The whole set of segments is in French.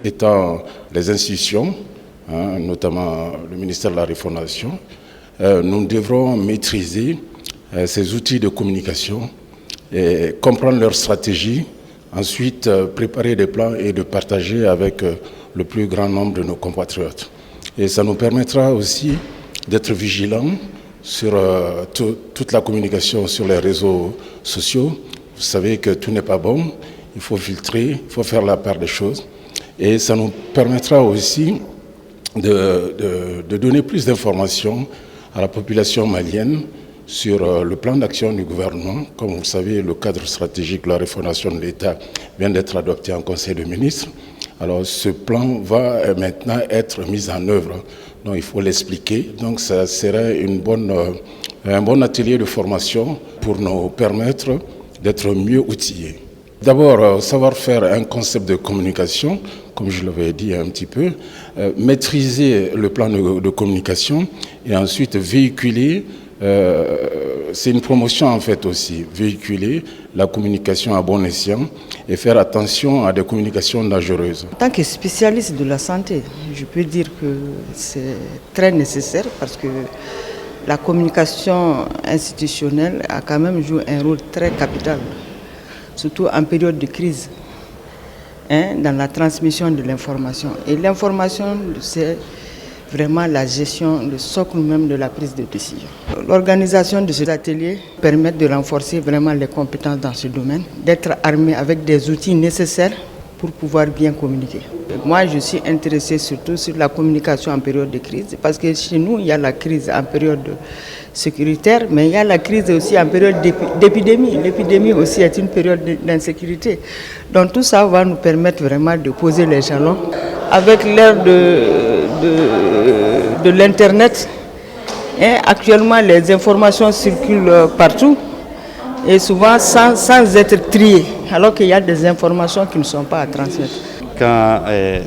Étant les institutions, notamment le ministère de la Refondation, nous devrons maîtriser ces outils de communication et comprendre leur stratégie, ensuite préparer des plans et de partager avec le plus grand nombre de nos compatriotes. Et ça nous permettra aussi d'être vigilants sur toute la communication sur les réseaux sociaux. Vous savez que tout n'est pas bon, il faut filtrer, il faut faire la part des choses. Et ça nous permettra aussi de donner plus d'informations à la population malienne sur le plan d'action du gouvernement. Comme vous le savez, le cadre stratégique de la refondation de l'État vient d'être adopté en Conseil des ministres. Alors ce plan va maintenant être mis en œuvre. Donc il faut l'expliquer. Donc ça serait un bon atelier de formation pour nous permettre d'être mieux outillés. D'abord, savoir faire un concept de communication, comme je l'avais dit un petit peu, maîtriser le plan de communication et ensuite véhiculer, c'est une promotion en fait aussi, véhiculer la communication à bon escient et faire attention à des communications dangereuses. En tant que spécialiste de la santé, je peux dire que c'est très nécessaire parce que la communication institutionnelle a quand même joué un rôle très capital, surtout en période de crise, dans la transmission de l'information. Et l'information, c'est vraiment la gestion, le socle même de la prise de décision. L'organisation de cet atelier permet de renforcer vraiment les compétences dans ce domaine, d'être armé avec des outils nécessaires pour pouvoir bien communiquer. Moi, je suis intéressée surtout sur la communication en période de crise, parce que chez nous, il y a la crise en période sécuritaire, mais il y a la crise aussi en période d'épidémie. L'épidémie aussi est une période d'insécurité. Donc tout ça va nous permettre vraiment de poser les jalons. Avec l'ère de l'Internet, actuellement les informations circulent partout et souvent sans être triées, alors qu'il y a des informations qui ne sont pas à transmettre. Quand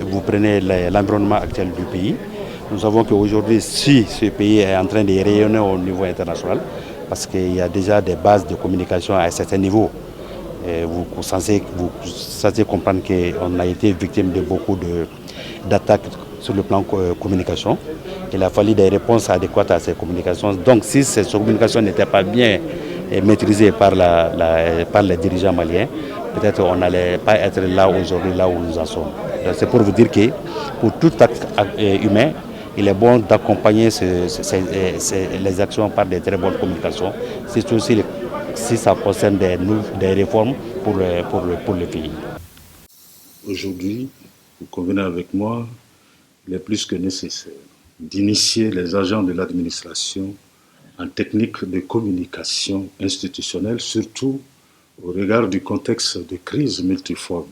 vous prenez l'environnement actuel du pays, nous savons qu'aujourd'hui, si ce pays est en train de rayonner au niveau international, parce qu'il y a déjà des bases de communication à un certain niveau, vous censez comprendre qu'on a été victime de beaucoup d'attaques sur le plan communication. Il a fallu des réponses adéquates à ces communications. Donc si ces communications n'étaient pas bien maîtrisées par les dirigeants maliens, peut-être on n'allait pas être là aujourd'hui, là où nous en sommes. C'est pour vous dire que pour tout acte humain, il est bon d'accompagner les actions par des très bonnes communications, surtout si ça concerne des réformes pour le pays. Aujourd'hui, vous convenez avec moi, il est plus que nécessaire d'initier les agents de l'administration en technique de communication institutionnelle, surtout au regard du contexte de crise multiforme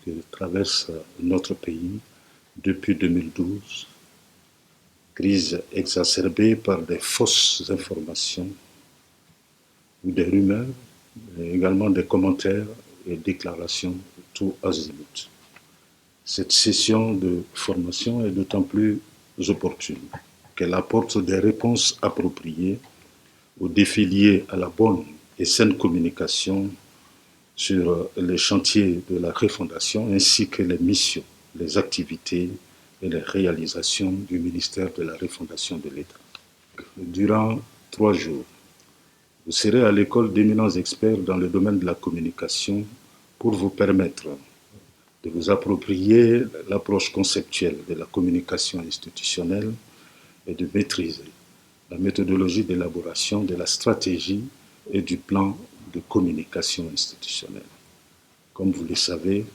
que traverse notre pays depuis 2012, crise exacerbée par des fausses informations ou des rumeurs, mais également des commentaires et déclarations tout azimut. Cette session de formation est d'autant plus opportune qu'elle apporte des réponses appropriées aux défis liés à la bonne et saine communication sur les chantiers de la refondation ainsi que les missions, les activités et les réalisations du ministère de la refondation de l'État. Durant 3 jours, vous serez à l'école d'éminents experts dans le domaine de la communication pour vous permettre de vous approprier l'approche conceptuelle de la communication institutionnelle et de maîtriser la méthodologie d'élaboration de la stratégie et du plan de communication institutionnelle. Comme vous le savez,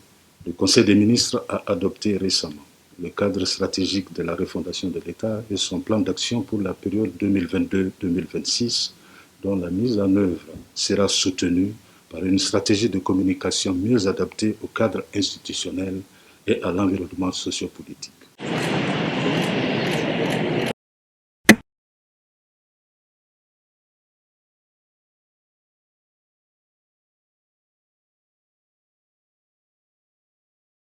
le Conseil des ministres a adopté récemment le cadre stratégique de la refondation de l'État et son plan d'action pour la période 2022-2026, dont la mise en œuvre sera soutenue par une stratégie de communication mieux adaptée au cadre institutionnel et à l'environnement sociopolitique.